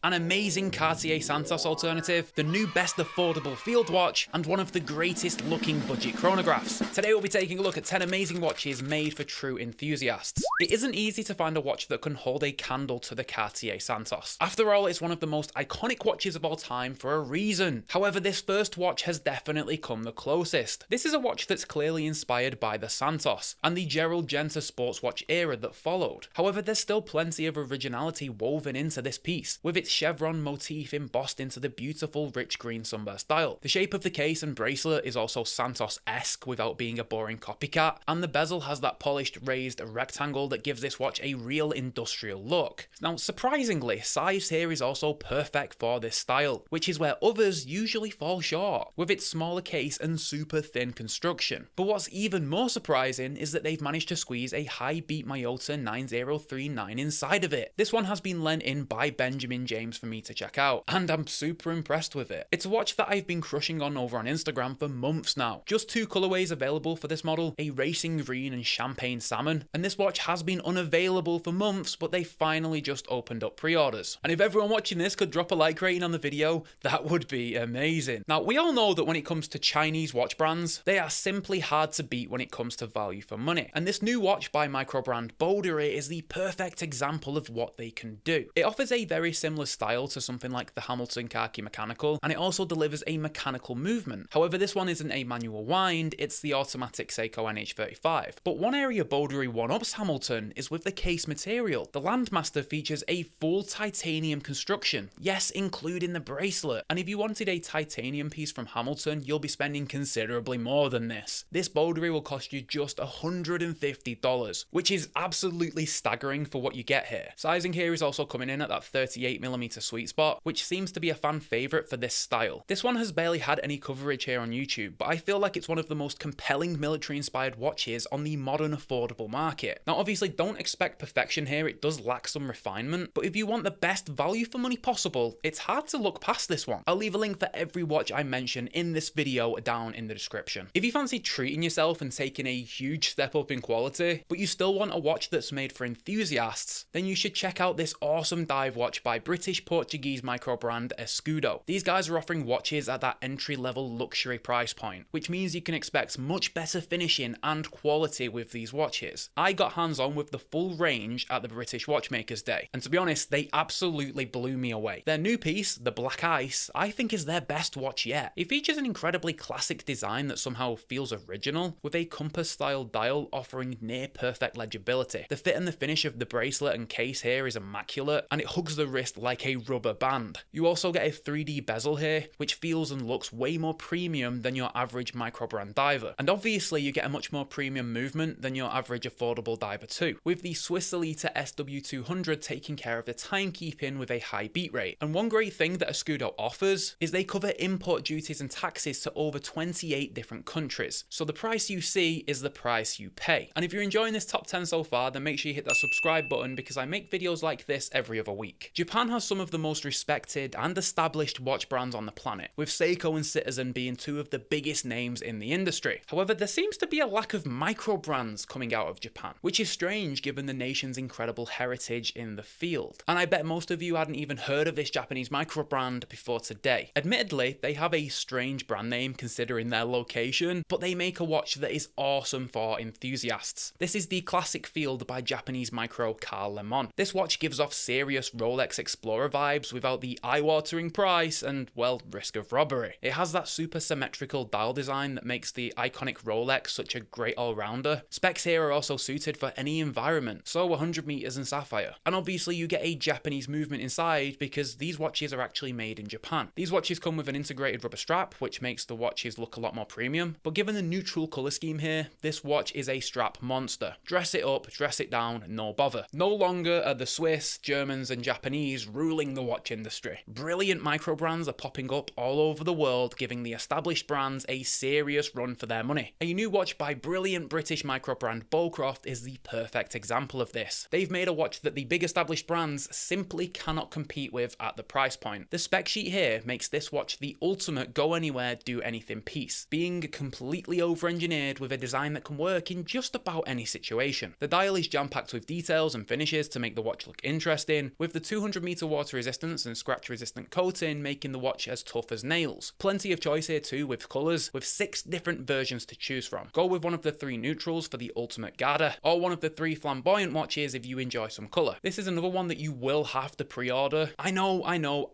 An amazing Cartier Santos alternative, the new best affordable field watch, and one of the greatest looking budget chronographs. Today we'll be taking a look at 10 amazing watches made for true enthusiasts. It isn't easy to find a watch that can hold a candle to the Cartier Santos. After all, it's one of the most iconic watches of all time for a reason. However, this first watch has definitely come the closest. This is a watch that's clearly inspired by the Santos, and the Gerald Genta sports watch era that followed. However, there's still plenty of originality woven into this piece, with its chevron motif embossed into the beautiful rich green sunburst dial. The shape of the case and bracelet is also Santos-esque without being a boring copycat, and the bezel has that polished raised rectangle that gives this watch a real industrial look. Now, surprisingly, size here is also perfect for this style, which is where others usually fall short, with its smaller case and super thin construction. But what's even more surprising is that they've managed to squeeze a high beat Miyota 9039 inside of it. This one has been lent in by Benjamin James for me to check out, and I'm super impressed with it. It's a watch that I've been crushing on over on Instagram for months now. Just two colorways available for this model, a racing green and champagne salmon, and this watch has been unavailable for months, but they finally just opened up pre-orders. And if everyone watching this could drop a like rating on the video, that would be amazing. Now, we all know that when it comes to Chinese watch brands, they are simply hard to beat when it comes to value for money, and this new watch by micro brand Boderry is the perfect example of what they can do. It offers a very similar style to something like the Hamilton Khaki Mechanical, and it also delivers a mechanical movement. However, this one isn't a manual wind, it's the automatic Seiko NH35. But one area Boderry one-ups Hamilton is with the case material. The Landmaster features a full titanium construction, yes, including the bracelet, and if you wanted a titanium piece from Hamilton, you'll be spending considerably more than this. This Boderry will cost you just $150, which is absolutely staggering for what you get here. Sizing here is also coming in at that 38mm sweet spot, which seems to be a fan favourite for this style. This one has barely had any coverage here on YouTube, but I feel like it's one of the most compelling military-inspired watches on the modern affordable market. Now, obviously, don't expect perfection here, it does lack some refinement, but if you want the best value for money possible, it's hard to look past this one. I'll leave a link for every watch I mention in this video down in the description. If you fancy treating yourself and taking a huge step up in quality, but you still want a watch that's made for enthusiasts, then you should check out this awesome dive watch by British-Portuguese micro brand Escudo. These guys are offering watches at that entry-level luxury price point, which means you can expect much better finishing and quality with these watches. I got hands-on with the full range at the British Watchmakers Day, and to be honest, they absolutely blew me away. Their new piece, the Black Ice, I think is their best watch yet. It features an incredibly classic design that somehow feels original, with a compass-style dial offering near-perfect legibility. The fit and the finish of the bracelet and case here is immaculate, and it hugs the wrist like a rubber band. You also get a 3D bezel here, which feels and looks way more premium than your average micro brand diver. And obviously you get a much more premium movement than your average affordable diver too, with the Swiss Elite SW200 taking care of the timekeeping with a high beat rate. And one great thing that Escudo offers is they cover import duties and taxes to over 28 different countries. So the price you see is the price you pay. And if you're enjoying this top 10 so far, then make sure you hit that subscribe button because I make videos like this every other week. Japan has some of the most respected and established watch brands on the planet, with Seiko and Citizen being two of the biggest names in the industry. However, there seems to be a lack of micro brands coming out of Japan, which is strange given the nation's incredible heritage in the field. And I bet most of you hadn't even heard of this Japanese micro brand before today. Admittedly, they have a strange brand name considering their location, but they make a watch that is awesome for enthusiasts. This is the Classic Field by Japanese micro Karl Leimon. This watch gives off serious Rolex Explorer vibes without the eye-watering price and, well, risk of robbery. It has that super symmetrical dial design that makes the iconic Rolex such a great all-rounder. Specs here are also suited for any environment, so 100 meters and sapphire. And obviously you get a Japanese movement inside because these watches are actually made in Japan. These watches come with an integrated rubber strap, which makes the watches look a lot more premium, but given the neutral color scheme here, this watch is a strap monster. Dress it up, dress it down, no bother. No longer are the Swiss, Germans and Japanese ruling the watch industry. Brilliant micro brands are popping up all over the world, giving the established brands a serious run for their money. A new watch by brilliant British micro brand Beaucroft is the perfect example of this. They've made a watch that the big established brands simply cannot compete with at the price point. The spec sheet here makes this watch the ultimate go anywhere, do anything piece, being completely over-engineered with a design that can work in just about any situation. The dial is jam-packed with details and finishes to make the watch look interesting, with the 200 meter water resistance and scratch resistant coating, making the watch as tough as nails. Plenty of choice here too with colours, with 6 different versions to choose from. Go with one of the 3 neutrals for the ultimate garter, or one of the 3 flamboyant watches if you enjoy some colour. This is another one that you will have to pre-order. I know,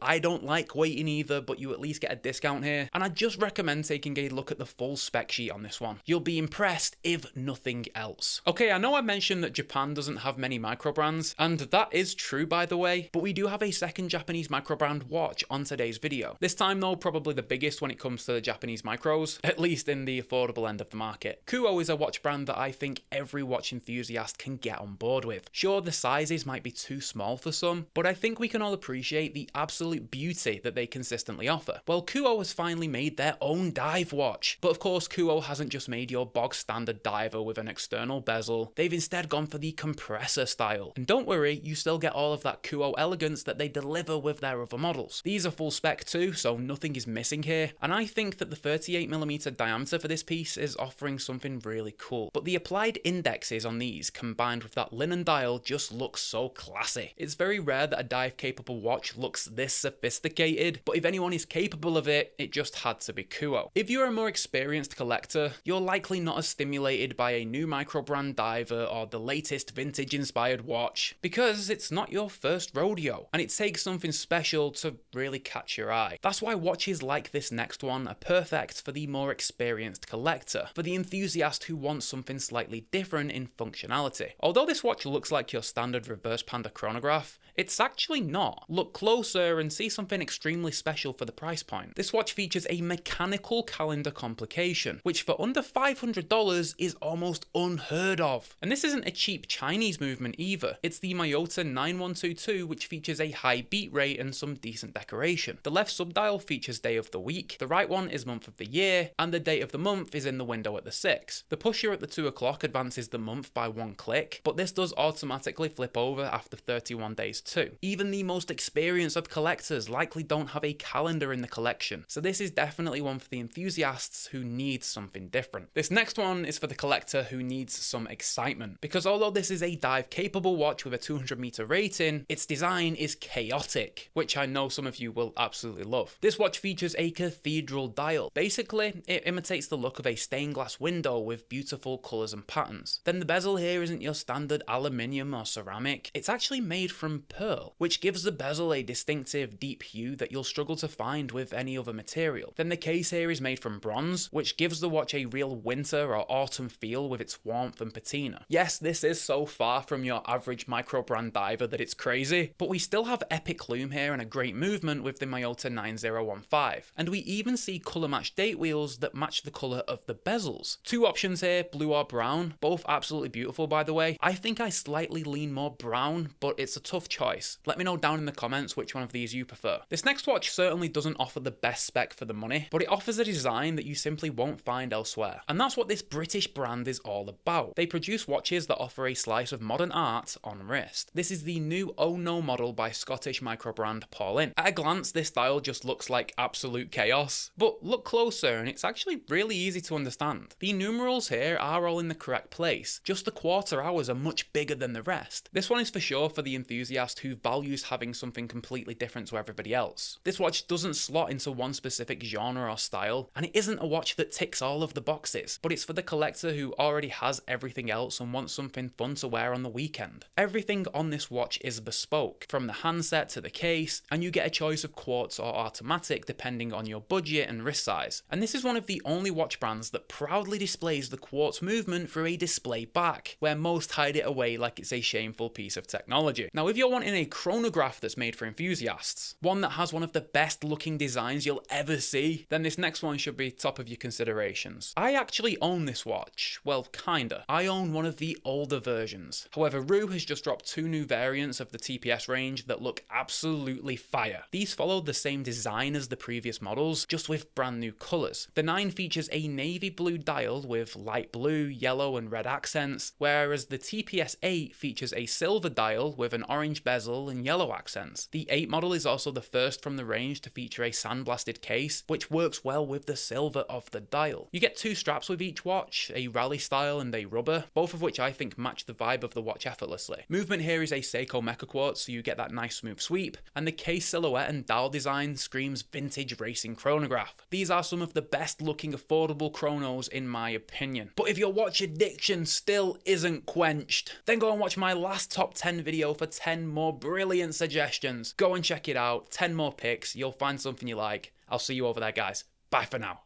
I don't like waiting either, but you at least get a discount here, and I just recommend taking a look at the full spec sheet on this one. You'll be impressed if nothing else. Okay, I know I mentioned that Japan doesn't have many micro brands, and that is true by the way, but we do have a second Japanese micro brand watch on today's video. This time though, probably the biggest when it comes to the Japanese micros, at least in the affordable end of the market. Kuoe is a watch brand that I think every watch enthusiast can get on board with. Sure, the sizes might be too small for some, but I think we can all appreciate the absolute beauty that they consistently offer. Well, Kuoe has finally made their own dive watch, but of course Kuoe hasn't just made your bog standard diver with an external bezel, they've instead gone for the compressor style. And don't worry, you still get all of that Kuoe elegance that they deliver with their other models. These are full spec too, so nothing is missing here, and I think that the 38mm diameter for this piece is offering something really cool. But the applied indexes on these combined with that linen dial just looks so classy. It's very rare that a dive capable watch looks this sophisticated, but if anyone is capable of it, it just had to be Kuoe. If you're a more experienced collector, you're likely not as stimulated by a new micro brand diver or the latest vintage inspired watch, because it's not your first rodeo, and it takes something special to really catch your eye. That's why watches like this next one are perfect for the more experienced collector, for the enthusiast who wants something slightly different in functionality. Although this watch looks like your standard reverse panda chronograph, it's actually not. Look closer and see something extremely special for the price point. This watch features a mechanical calendar complication, which for under $500 is almost unheard of. And this isn't a cheap Chinese movement either. It's the Miyota 9122, which features a high beat rate and some decent decoration. The left subdial features day of the week, the right one is month of the year, and the date of the month is in the window at the 6. The pusher at the 2 o'clock advances the month by 1 click, but this does automatically flip over after 31 days too. Even the most experienced of collectors likely don't have a calendar in the collection, so this is definitely one for the enthusiasts who need something different. This next one is for the collector who needs some excitement, because although this is a dive capable watch with a 200-meter rating, its design is chaotic, which I know some of you will absolutely love. This watch features a cathedral dial. Basically, it imitates the look of a stained glass window with beautiful colours and patterns. Then the bezel here isn't your standard aluminium or ceramic, it's actually made from pearl, which gives the bezel a distinctive deep hue that you'll struggle to find with any other material. Then the case here is made from bronze, which gives the watch a real winter or autumn feel with its warmth and patina. Yes, this is so far from your average micro brand diver that it's crazy, but we still have epic lume here and a great movement with the Miyota 9015. And we even see colour matched date wheels that match the colour of the bezels. 2 options here, blue or brown, both absolutely beautiful by the way. I think I slightly lean more brown, but it's a tough choice. Let me know down in the comments which one of these you prefer. This next watch certainly doesn't offer the best spec for the money, but it offers a design that you simply won't find elsewhere. And that's what this British brand is all about. They produce watches that offer a slice of modern art on wrist. This is the new Oh No model by Scottish micro brand Paulin. At a glance, this dial just looks like absolute chaos, but look closer and it's actually really easy to understand. The numerals here are all in the correct place, just the quarter hours are much bigger than the rest. This one is for sure for the enthusiast who values having something completely different to everybody else. This watch doesn't slot into one specific genre or style, and it isn't a watch that ticks all of the boxes, but it's for the collector who already has everything else and wants something fun to wear on the weekend. Everything on this watch is bespoke, from the handset to the case, and you get a choice of quartz or automatic depending on your budget and wrist size. And this is one of the only watch brands that proudly displays the quartz movement through a display back, where most hide it away like it's a shameful piece of technology. Now if you're wanting a chronograph that's made for enthusiasts, one that has one of the best looking designs you'll ever see, then this next one should be top of your considerations. I actually own this watch, well kinda. I own one of the older versions. However, Roue has just dropped 2 new variants of the TPS range that look absolutely fire. These follow the same design as the previous models, just with brand new colours. The 9 features a navy blue dial with light blue, yellow and red accents, whereas the TPS 8 features a silver dial with an orange bezel and yellow accents. The 8 model is also the first from the range to feature a sandblasted case, which works well with the silver of the dial. You get 2 straps with each watch, a rally style and a rubber, both of which I think match the vibe of the watch effortlessly. Movement here is a Seiko Mecha Quartz, so you get that nice nice smooth sweep, and the case silhouette and dial design screams vintage racing chronograph. These are some of the best looking affordable chronos in my opinion. But if your watch addiction still isn't quenched, then go and watch my last top 10 video for 10 more brilliant suggestions. Go and check it out, 10 more picks, you'll find something you like. I'll see you over there guys. Bye for now.